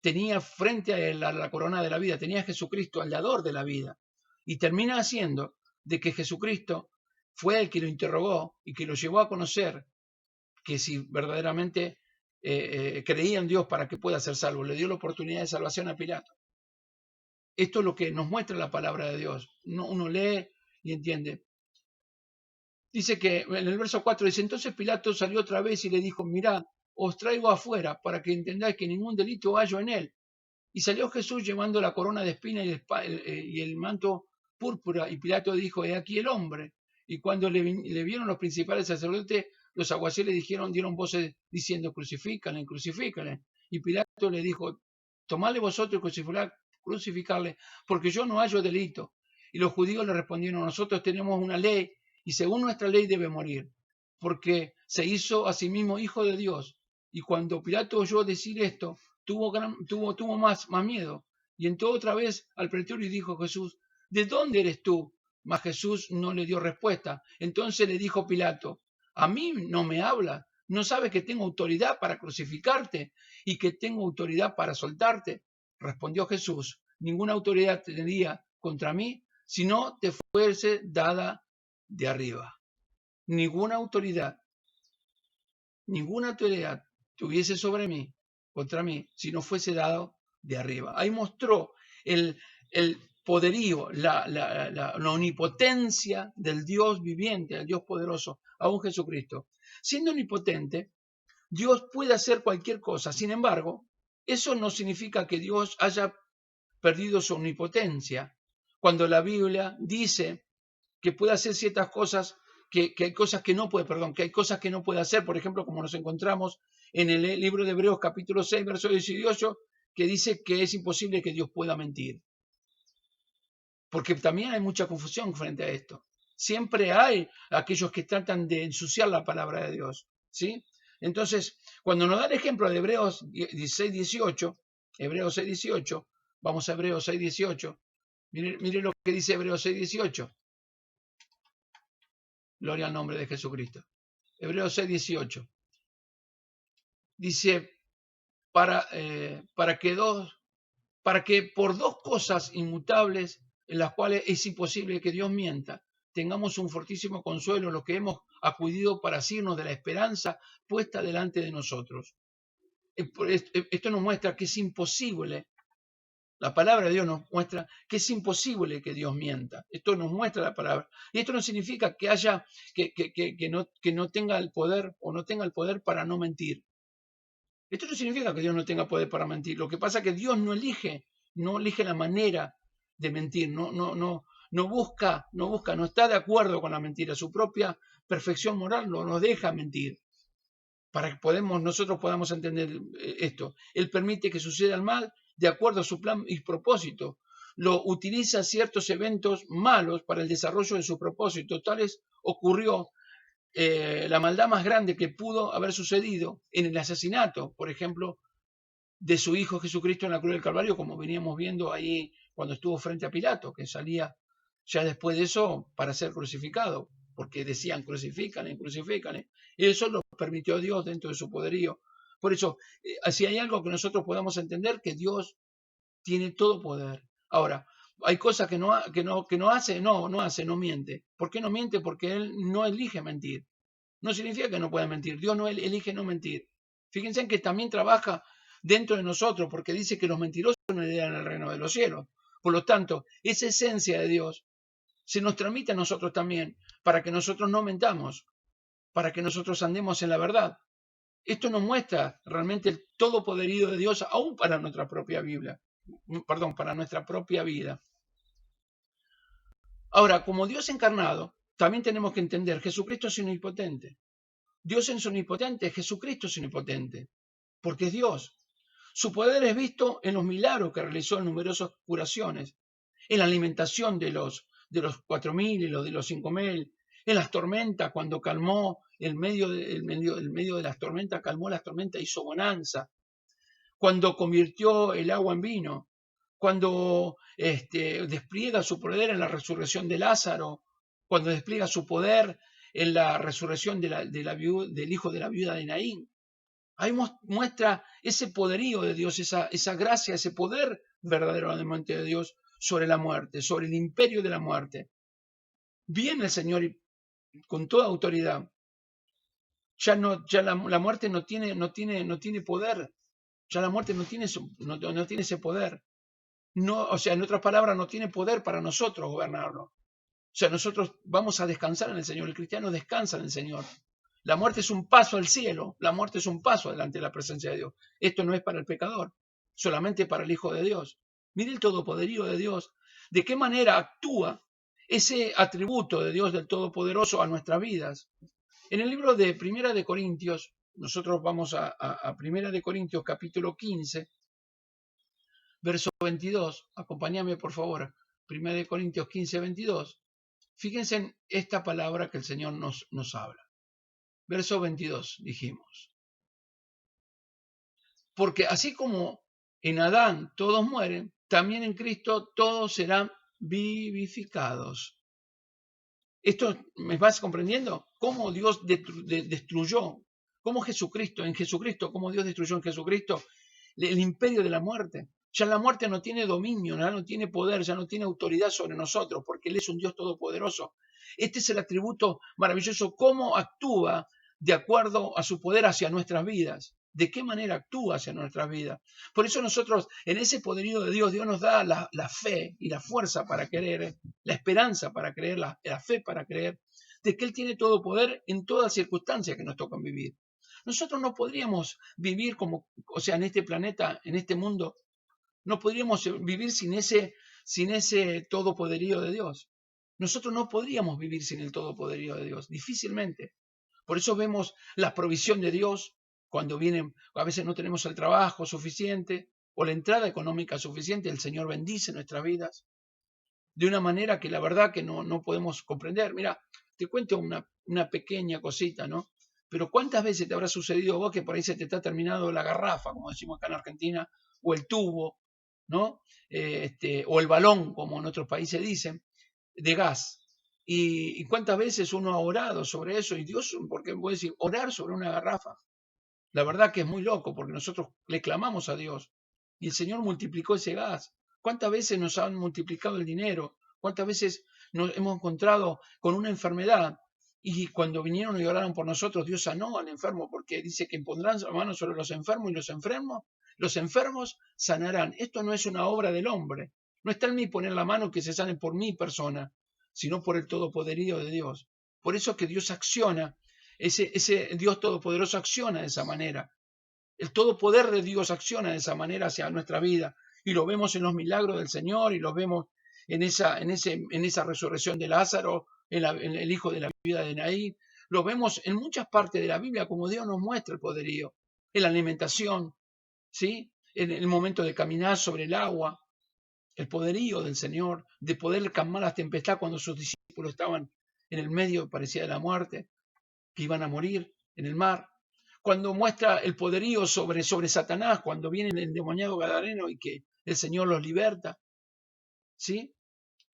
tenía frente a él la corona de la vida, tenía a Jesucristo, al dador de la vida. Y termina haciendo de que Jesucristo fue el que lo interrogó y que lo llevó a conocer que si verdaderamente creía en Dios para que pueda ser salvo, le dio la oportunidad de salvación a Pilato. Esto es lo que nos muestra la palabra de Dios. Uno lee y entiende. Dice que en el verso 4 dice, entonces Pilato salió otra vez y le dijo, mirad, os traigo afuera para que entendáis que ningún delito hallo en él. Y salió Jesús llevando la corona de espinas y el manto púrpura, y Pilato dijo, he aquí el hombre. Y cuando le vieron los principales sacerdotes, los alguaciles dieron voces diciendo, crucifícale, crucifícale. Y Pilato le dijo, tomadle vosotros y crucificarle, porque yo no hallo delito. Y los judíos le respondieron, nosotros tenemos una ley, y según nuestra ley debe morir, porque se hizo a sí mismo hijo de Dios. Y cuando Pilato oyó decir esto, tuvo más miedo, y entró otra vez al pretorio y dijo a Jesús, ¿de dónde eres tú? Mas Jesús no le dio respuesta. Entonces le dijo Pilato, a mí no me habla, ¿no sabes que tengo autoridad para crucificarte y que tengo autoridad para soltarte? Respondió Jesús, ninguna autoridad tendría contra mí si no te fuese dada de arriba. Ninguna autoridad tuviese sobre mí, contra mí, si no fuese dado de arriba. Ahí mostró el poderío, la omnipotencia del Dios viviente, del Dios poderoso, aún Jesucristo. Siendo omnipotente, Dios puede hacer cualquier cosa. Sin embargo, eso no significa que Dios haya perdido su omnipotencia. Cuando la Biblia dice que puede hacer ciertas cosas, que hay cosas que no puede, que hay cosas que no puede hacer, por ejemplo, como nos encontramos en el libro de Hebreos capítulo 6, verso 18, que dice que es imposible que Dios pueda mentir. Porque también hay mucha confusión frente a esto. Siempre hay aquellos que tratan de ensuciar la palabra de Dios, ¿sí? Entonces, cuando nos da el ejemplo de Hebreos 6, 18, vamos a Hebreos 6, 18, mire lo que dice Hebreos 6, 18. Gloria al nombre de Jesucristo. Hebreos 6, 18. Dice, para que por dos cosas inmutables en las cuales es imposible que Dios mienta, tengamos un fortísimo consuelo los que hemos acudido para asirnos de la esperanza puesta delante de nosotros. Esto nos muestra que es imposible. La palabra de Dios nos muestra que es imposible que Dios mienta. Esto nos muestra la palabra. Y esto no significa que haya que no tenga el poder o no tenga el poder para no mentir. Esto no significa que Dios no tenga poder para mentir. Lo que pasa es que Dios no elige la manera de mentir, no busca, no está de acuerdo con la mentira. Su propia perfección moral no nos deja mentir. Para que nosotros podamos entender esto. Él permite que suceda el mal de acuerdo a su plan y propósito. Lo utiliza ciertos eventos malos para el desarrollo de su propósito. Tales ocurrió la maldad más grande que pudo haber sucedido en el asesinato, por ejemplo, de su Hijo Jesucristo en la cruz del Calvario, como veníamos viendo ahí cuando estuvo frente a Pilato, que salía ya después de eso para ser crucificado porque decían crucifícale, crucifícale. Y eso lo permitió Dios dentro de su poderío. Por eso, si hay algo que nosotros podamos entender, que Dios tiene todo poder. Ahora, hay cosas que no hace, no miente. ¿Por qué no miente? Porque Él no elige mentir. No significa que no pueda mentir. Dios no elige no mentir. Fíjense en que también trabaja dentro de nosotros, porque dice que los mentirosos no heredan el reino de los cielos. Por lo tanto, esa esencia de Dios se nos transmite a nosotros también, para que nosotros no mentamos, para que nosotros andemos en la verdad. Esto nos muestra realmente el todo poderío de Dios, aún para nuestra propia Biblia. Perdón, para nuestra propia vida. Ahora, como Dios encarnado, también tenemos que entender, Jesucristo es omnipotente. Dios es omnipotente, Jesucristo es omnipotente, porque es Dios. Su poder es visto en los milagros que realizó en numerosas curaciones, en la alimentación de los 4.000 y los de los 5.000, en las tormentas, cuando calmó el medio de las tormentas, calmó las tormentas, hizo bonanza, cuando convirtió el agua en vino, cuando despliega su poder en la resurrección de Lázaro, cuando despliega su poder en la resurrección del hijo de la viuda de Naín. Ahí muestra ese poderío de Dios, esa gracia, ese poder verdaderamente de Dios sobre la muerte, sobre el imperio de la muerte. Viene el Señor con toda autoridad. Ya la muerte no tiene poder. Ya la muerte no tiene ese poder. No, o sea, en otras palabras, no tiene poder para nosotros gobernarlo. O sea, nosotros vamos a descansar en el Señor. El cristiano descansa en el Señor. La muerte es un paso al cielo. La muerte es un paso delante de la presencia de Dios. Esto no es para el pecador, solamente para el Hijo de Dios. Mire el todopoderío de Dios. De qué manera actúa ese atributo de Dios del Todopoderoso a nuestras vidas. En el libro de Primera de Corintios, nosotros vamos a Primera de Corintios capítulo 15, verso 22. Acompáñame por favor. Primera de Corintios 15, 22. Fíjense en esta palabra que el Señor nos habla. Verso 22, dijimos. Porque así como en Adán todos mueren, también en Cristo todos serán vivificados. ¿Esto me vas comprendiendo? ¿Cómo Dios destruyó? ¿Cómo en Jesucristo, cómo Dios destruyó en Jesucristo el imperio de la muerte? Ya la muerte no tiene dominio, ya no tiene poder, ya no tiene autoridad sobre nosotros, porque Él es un Dios todopoderoso. Este es el atributo maravilloso, cómo actúa de acuerdo a su poder hacia nuestras vidas. ¿De qué manera actúa hacia nuestras vidas? Por eso nosotros, en ese poderío de Dios, Dios nos da la fe y la fuerza para creer, la esperanza para creer, la fe para creer, de que Él tiene todo poder en todas circunstancias que nos tocan vivir. Nosotros no podríamos vivir en este planeta, en este mundo, no podríamos vivir sin ese todopoderío de Dios. Nosotros no podríamos vivir sin el todopoderío de Dios, difícilmente. Por eso vemos la provisión de Dios cuando vienen, a veces no tenemos el trabajo suficiente o la entrada económica suficiente, el Señor bendice nuestras vidas de una manera que la verdad que no podemos comprender. Mira, te cuento una pequeña cosita, ¿no? Pero ¿cuántas veces te habrá sucedido a vos que por ahí se te está terminando la garrafa, como decimos acá en Argentina, o el tubo, ¿no? O el balón, como en otros países dicen, de gas? ¿Y cuántas veces uno ha orado sobre eso? Y Dios, porque puede decir, orar sobre una garrafa. La verdad que es muy loco, porque nosotros le clamamos a Dios y el Señor multiplicó ese gas. ¿Cuántas veces nos han multiplicado el dinero? ¿Cuántas veces nos hemos encontrado con una enfermedad? Y cuando vinieron y oraron por nosotros, Dios sanó al enfermo, porque dice que pondrán la mano sobre los enfermos y los enfermos sanarán. Esto no es una obra del hombre. No está en mí poner la mano que se sane por mi persona, sino por el todopoderío de Dios. Por eso que Dios acciona, ese Dios todopoderoso acciona de esa manera. El todopoder de Dios acciona de esa manera hacia nuestra vida. Y lo vemos en los milagros del Señor y lo vemos en esa resurrección de Lázaro, en el hijo de la viuda de Naín. Lo vemos en muchas partes de la Biblia como Dios nos muestra el poderío. En la alimentación, ¿sí? En el momento de caminar sobre el agua, el poderío del Señor, de poder calmar la tempestad cuando sus discípulos estaban en el medio, parecía de la muerte, que iban a morir en el mar. Cuando muestra el poderío sobre Satanás, cuando viene el endemoniado gadareno y que el Señor los liberta, ¿sí?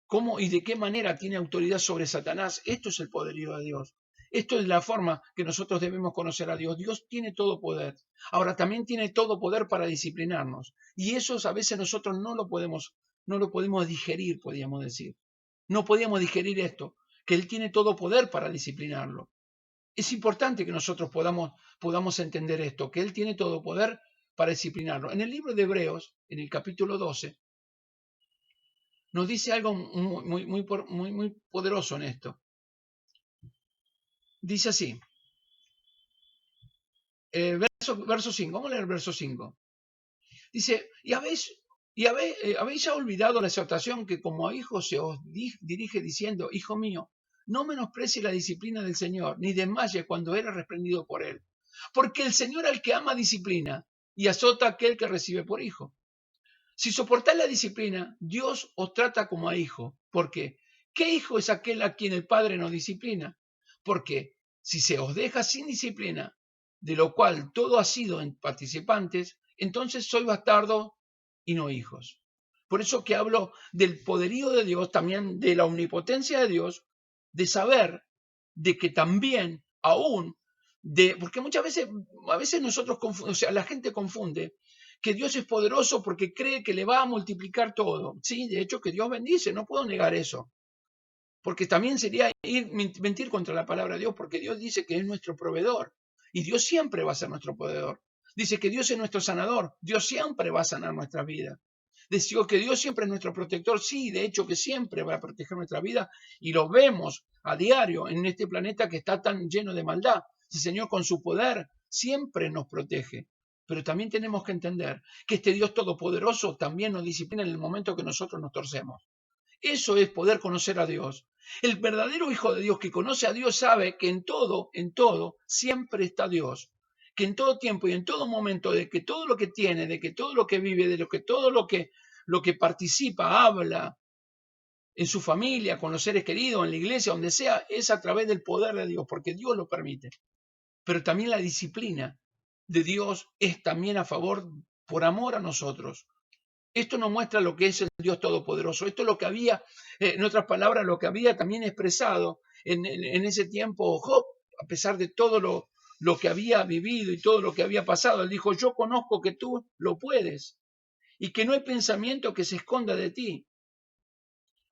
cómo y de qué manera tiene autoridad sobre Satanás. Esto es el poderío de Dios. Esto es la forma que nosotros debemos conocer a Dios. Dios tiene todo poder. Ahora también tiene todo poder para disciplinarnos. Y eso a veces nosotros no lo podemos digerir, podríamos decir. No podíamos digerir esto, que Él tiene todo poder para disciplinarlo. Es importante que nosotros podamos entender esto, que Él tiene todo poder para disciplinarlo. En el libro de Hebreos, en el capítulo 12, nos dice algo muy poderoso en esto. Dice así, verso 5, vamos a leer el verso 5. Dice, habéis ya olvidado la exhortación que como a hijos se os dirige diciendo, hijo mío, no menosprecie la disciplina del Señor, ni desmaye cuando eres reprendido por Él. Porque el Señor al que ama disciplina y azota a aquel que recibe por hijo. Si soportáis la disciplina, Dios os trata como a hijo. ¿Por qué? ¿Qué hijo es aquel a quien el Padre no disciplina? Porque si se os deja sin disciplina, de lo cual todo ha sido en participantes, entonces sois bastardos y no hijos. Por eso que hablo del poderío de Dios, también de la omnipotencia de Dios, de saber de que también aún porque a veces nosotros la gente confunde que Dios es poderoso porque cree que le va a multiplicar todo. Sí, de hecho que Dios bendice, no puedo negar eso. Porque también sería mentir contra la palabra de Dios, porque Dios dice que es nuestro proveedor. Y Dios siempre va a ser nuestro proveedor. Dice que Dios es nuestro sanador. Dios siempre va a sanar nuestra vida. Dice que Dios siempre es nuestro protector. Sí, de hecho que siempre va a proteger nuestra vida. Y lo vemos a diario en este planeta que está tan lleno de maldad. El Señor con su poder siempre nos protege. Pero también tenemos que entender que este Dios todopoderoso también nos disciplina en el momento que nosotros nos torcemos. Eso es poder conocer a Dios. El verdadero hijo de Dios que conoce a Dios sabe que en todo, siempre está Dios. Que en todo tiempo y en todo momento, de que todo lo que tiene, de que todo lo que vive, de que todo lo que participa, habla en su familia, con los seres queridos, en la iglesia, donde sea, es a través del poder de Dios, porque Dios lo permite. Pero también la disciplina de Dios es también a favor, por amor a nosotros. Esto nos muestra lo que es el Dios Todopoderoso. Esto es lo que había, en otras palabras, lo que había también expresado en ese tiempo Job, a pesar de todo lo que había vivido y todo lo que había pasado. Él dijo, yo conozco que tú lo puedes y que no hay pensamiento que se esconda de ti.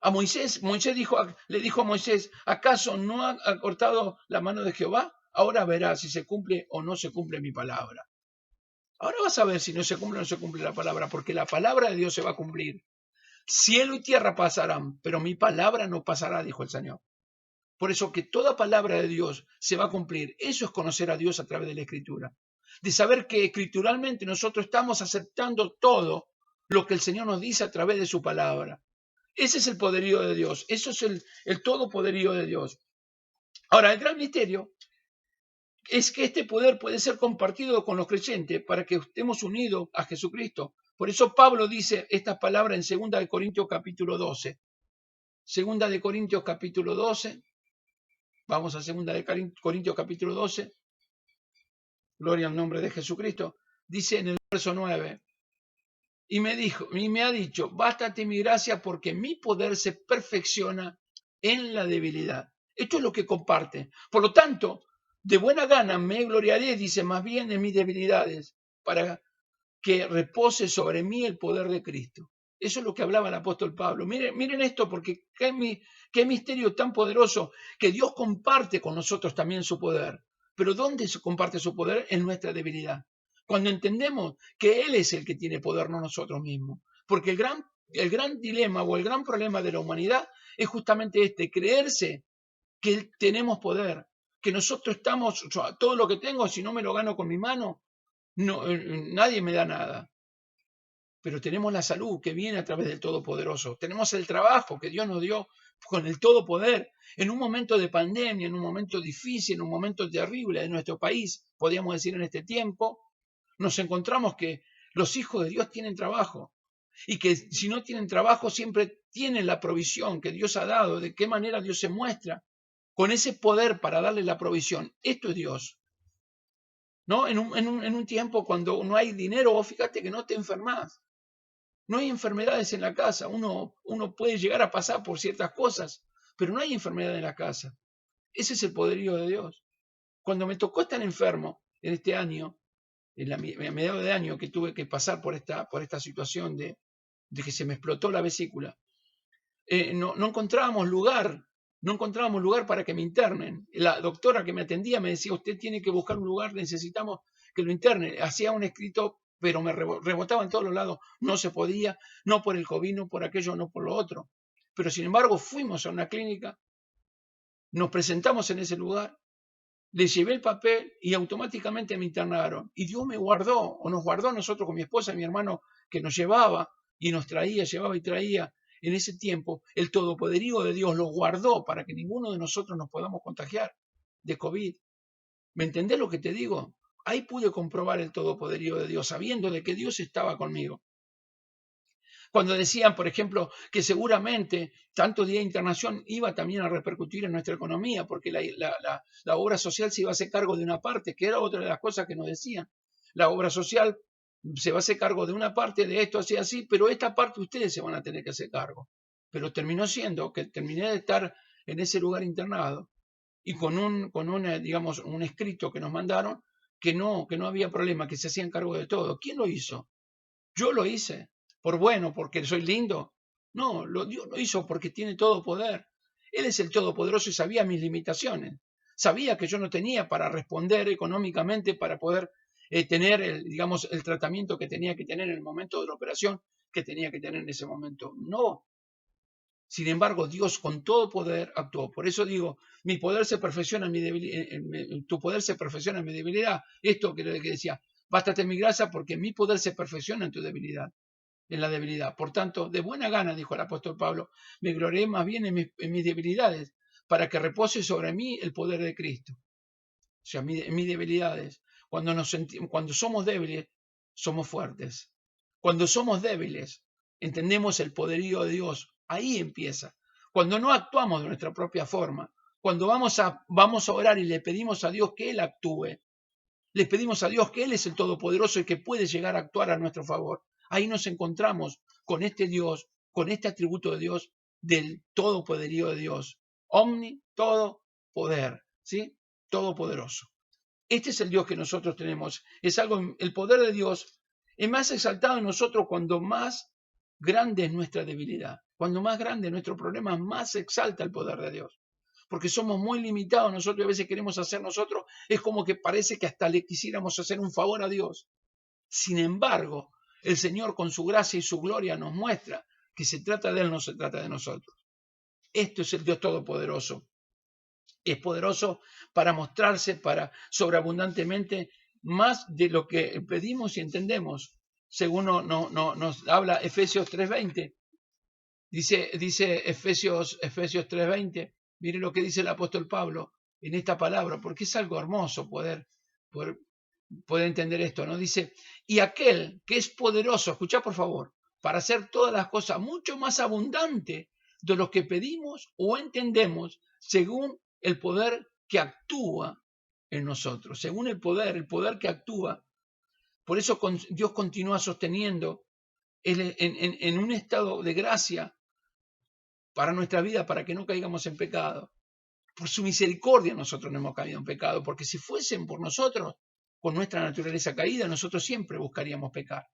A Moisés le dijo a Moisés, ¿acaso no ha cortado la mano de Jehová? Ahora verá si se cumple o no se cumple mi palabra. Ahora vas a ver si no se cumple o no se cumple la palabra, porque la palabra de Dios se va a cumplir. Cielo y tierra pasarán, pero mi palabra no pasará, dijo el Señor. Por eso que toda palabra de Dios se va a cumplir. Eso es conocer a Dios a través de la Escritura. De saber que escrituralmente nosotros estamos aceptando todo lo que el Señor nos dice a través de su palabra. Ese es el poderío de Dios. Eso es el todo poderío de Dios. Ahora, el gran misterio es que este poder puede ser compartido con los creyentes para que estemos unidos a Jesucristo. Por eso Pablo dice estas palabras en 2 de Corintios capítulo 12. 2 de Corintios capítulo 12. Vamos a 2 de Corintios capítulo 12. Gloria al nombre de Jesucristo. Dice en el verso 9. Y me ha dicho, bástate mi gracia porque mi poder se perfecciona en la debilidad. Esto es lo que comparte. Por lo tanto, de buena gana me gloriaré, dice, más bien en mis debilidades, para que repose sobre mí el poder de Cristo. Eso es lo que hablaba el apóstol Pablo. Miren esto, porque qué misterio tan poderoso que Dios comparte con nosotros también su poder. Pero ¿dónde se comparte su poder? En nuestra debilidad. Cuando entendemos que Él es el que tiene poder, no nosotros mismos. Porque el gran dilema o el gran problema de la humanidad es justamente este, creerse que tenemos poder, que nosotros estamos, todo lo que tengo, si no me lo gano con mi mano, no, nadie me da nada. Pero tenemos la salud que viene a través del Todopoderoso. Tenemos el trabajo que Dios nos dio con el Todopoder. En un momento de pandemia, en un momento difícil, en un momento terrible de nuestro país, podríamos decir en este tiempo, nos encontramos que los hijos de Dios tienen trabajo. Y que si no tienen trabajo, siempre tienen la provisión que Dios ha dado. De qué manera Dios se muestra con ese poder para darle la provisión. Esto es Dios. ¿No? En un tiempo cuando no hay dinero, vos fíjate que no te enfermas. No hay enfermedades en la casa. Uno puede llegar a pasar por ciertas cosas, pero no hay enfermedad en la casa. Ese es el poderío de Dios. Cuando me tocó estar enfermo en este año, a mediados de año que tuve que pasar por esta situación de que se me explotó la vesícula, no encontrábamos lugar, no encontrábamos lugar para que me internen. La doctora que me atendía me decía, usted tiene que buscar un lugar, necesitamos que lo internen. Hacía un escrito, pero me rebotaba en todos los lados. No se podía, no por el COVID, no por aquello, no por lo otro. Pero sin embargo fuimos a una clínica, nos presentamos en ese lugar, le llevé el papel y automáticamente me internaron. Y Dios me guardó, o nos guardó a nosotros con mi esposa y mi hermano, que nos llevaba y nos traía, llevaba y traía. En ese tiempo, el todopoderío de Dios lo guardó para que ninguno de nosotros nos podamos contagiar de COVID. ¿Me entendés lo que te digo? Ahí pude comprobar el todopoderío de Dios, sabiendo de que Dios estaba conmigo. Cuando decían, por ejemplo, que seguramente tanto Día de Internación iba también a repercutir en nuestra economía, porque la obra social se iba a hacer cargo de una parte, que era otra de las cosas que nos decían. La obra social se va a hacer cargo de una parte, de esto, así, pero esta parte ustedes se van a tener que hacer cargo. Pero terminó siendo que terminé de estar en ese lugar internado y digamos, un escrito que nos mandaron que no había problema, que se hacían cargo de todo. ¿Quién lo hizo? Yo lo hice. ¿Por bueno? ¿Porque soy lindo? No, Dios lo hizo porque tiene todo poder. Él es el todopoderoso y sabía mis limitaciones. Sabía que yo no tenía para responder económicamente para poder tener, digamos, el tratamiento que tenía que tener en el momento de la operación que tenía que tener en ese momento. No. Sin embargo, Dios con todo poder actuó. Por eso digo, mi poder se perfecciona en mi debilidad, tu poder se perfecciona en mi debilidad. Esto que decía, bástate mi gracia porque mi poder se perfecciona en tu debilidad, en la debilidad. Por tanto, de buena gana, dijo el apóstol Pablo, me gloriaré más bien en mis debilidades, para que repose sobre mí el poder de Cristo. O sea, en mis debilidades. Cuando somos débiles, somos fuertes. Cuando somos débiles, entendemos el poderío de Dios. Ahí empieza. Cuando no actuamos de nuestra propia forma, cuando vamos a orar y le pedimos a Dios que Él actúe, le pedimos a Dios que Él es el Todopoderoso y que puede llegar a actuar a nuestro favor. Ahí nos encontramos con este Dios, con este atributo de Dios, del todopoderío de Dios. Omni, todo poder, ¿sí? Todopoderoso. Este es el Dios que nosotros tenemos. Es algo, el poder de Dios es más exaltado en nosotros cuando más grande es nuestra debilidad. Cuando más grande es nuestro problema, más se exalta el poder de Dios. Porque somos muy limitados nosotros y a veces queremos hacer nosotros, es como que parece que hasta le quisiéramos hacer un favor a Dios. Sin embargo, el Señor con su gracia y su gloria nos muestra que se trata de Él, no se trata de nosotros. Esto es el Dios Todopoderoso. Es poderoso para mostrarse para sobreabundantemente más de lo que pedimos y entendemos, según nos habla Efesios 3:20. Dice Efesios 3:20, mire lo que dice el apóstol Pablo en esta palabra, porque es algo hermoso poder entender esto, ¿no? Dice, y aquel que es poderoso, escuchá por favor, para hacer todas las cosas mucho más abundante de lo que pedimos o entendemos, según el poder que actúa en nosotros, según el poder que actúa. Por eso Dios continúa sosteniendo en un estado de gracia para nuestra vida, para que no caigamos en pecado. Por su misericordia nosotros no hemos caído en pecado, porque si fuesen por nosotros, con nuestra naturaleza caída, nosotros siempre buscaríamos pecar.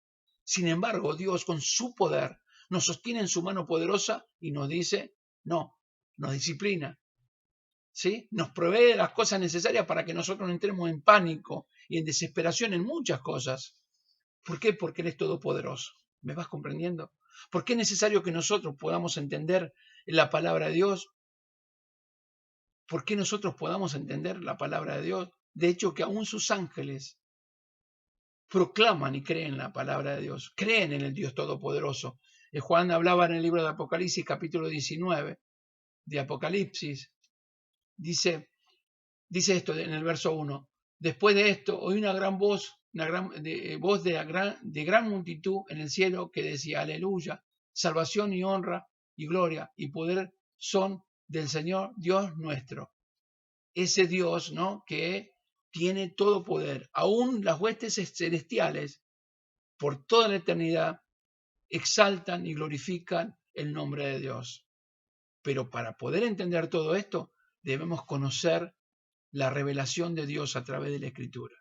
Sin embargo, Dios con su poder nos sostiene en su mano poderosa y nos dice, no, nos disciplina, ¿sí? Nos provee las cosas necesarias para que nosotros no entremos en pánico y en desesperación en muchas cosas. ¿Por qué? Porque Él es todopoderoso. ¿Me vas comprendiendo? ¿Por qué es necesario que nosotros podamos entender la palabra de Dios? ¿Por qué nosotros podamos entender la palabra de Dios? De hecho, que aún sus ángeles proclaman y creen la palabra de Dios, creen en el Dios Todopoderoso. Juan hablaba en el libro de Apocalipsis, capítulo 19, de Apocalipsis, dice esto en el verso 1, después de esto oí una gran voz, voz de gran multitud en el cielo que decía, aleluya, salvación y honra y gloria y poder son del Señor Dios nuestro. Ese Dios, ¿no?, que tiene todo poder. Aún las huestes celestiales, por toda la eternidad, exaltan y glorifican el nombre de Dios. Pero para poder entender todo esto, debemos conocer la revelación de Dios a través de la Escritura.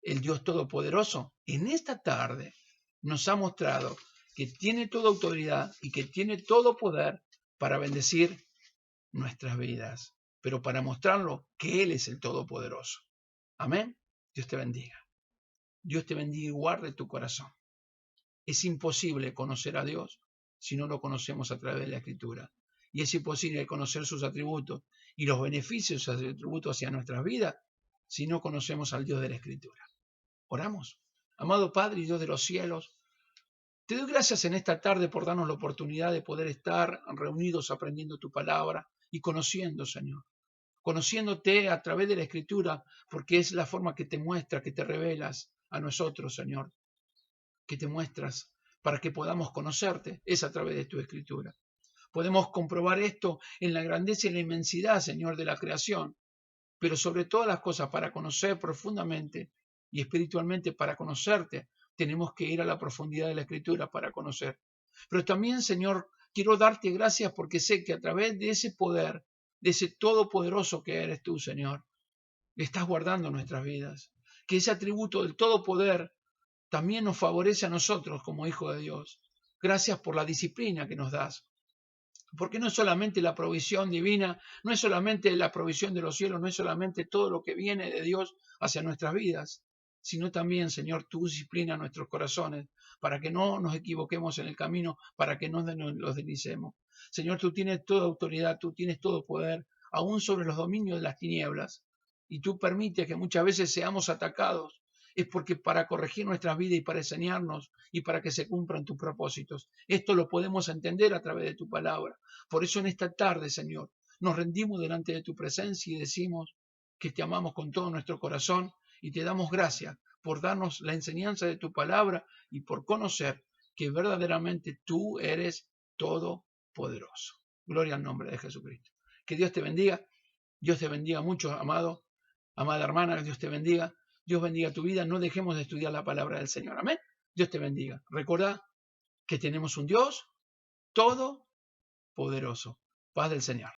El Dios Todopoderoso en esta tarde nos ha mostrado que tiene toda autoridad y que tiene todo poder para bendecir nuestras vidas, pero para mostrarlo que Él es el Todopoderoso. Amén. Dios te bendiga. Dios te bendiga y guarde tu corazón. Es imposible conocer a Dios si no lo conocemos a través de la Escritura. Y es imposible conocer sus atributos y los beneficios de sus atributos hacia nuestras vidas si no conocemos al Dios de la Escritura. Oramos. Amado Padre y Dios de los cielos, te doy gracias en esta tarde por darnos la oportunidad de poder estar reunidos aprendiendo tu palabra y conociendo, Señor. Conociéndote a través de la Escritura, porque es la forma que te muestra, que te revelas a nosotros, Señor. Que te muestras para que podamos conocerte, es a través de tu Escritura. Podemos comprobar esto en la grandeza y la inmensidad, Señor, de la creación, pero sobre todas las cosas, para conocer profundamente y espiritualmente, para conocerte, tenemos que ir a la profundidad de la Escritura para conocer. Pero también, Señor, quiero darte gracias porque sé que a través de ese poder, de ese todopoderoso que eres tú, Señor, estás guardando nuestras vidas. Que ese atributo del todopoder también nos favorece a nosotros como hijos de Dios. Gracias por la disciplina que nos das. Porque no es solamente la provisión divina, no es solamente la provisión de los cielos, no es solamente todo lo que viene de Dios hacia nuestras vidas, sino también, Señor, tu disciplina nuestros corazones, para que no nos equivoquemos en el camino, para que no los deslicemos. Señor, tú tienes toda autoridad, tú tienes todo poder, aún sobre los dominios de las tinieblas, y tú permites que muchas veces seamos atacados. Es porque para corregir nuestras vidas y para enseñarnos y para que se cumplan tus propósitos. Esto lo podemos entender a través de tu palabra. Por eso en esta tarde, Señor, nos rendimos delante de tu presencia y decimos que te amamos con todo nuestro corazón y te damos gracias por darnos la enseñanza de tu palabra y por conocer que verdaderamente tú eres todopoderoso. Gloria al nombre de Jesucristo. Que Dios te bendiga. Dios te bendiga mucho, amado, amada hermana, que Dios te bendiga. Dios bendiga tu vida. No dejemos de estudiar la palabra del Señor. Amén. Dios te bendiga. Recordá que tenemos un Dios todopoderoso. Paz del Señor.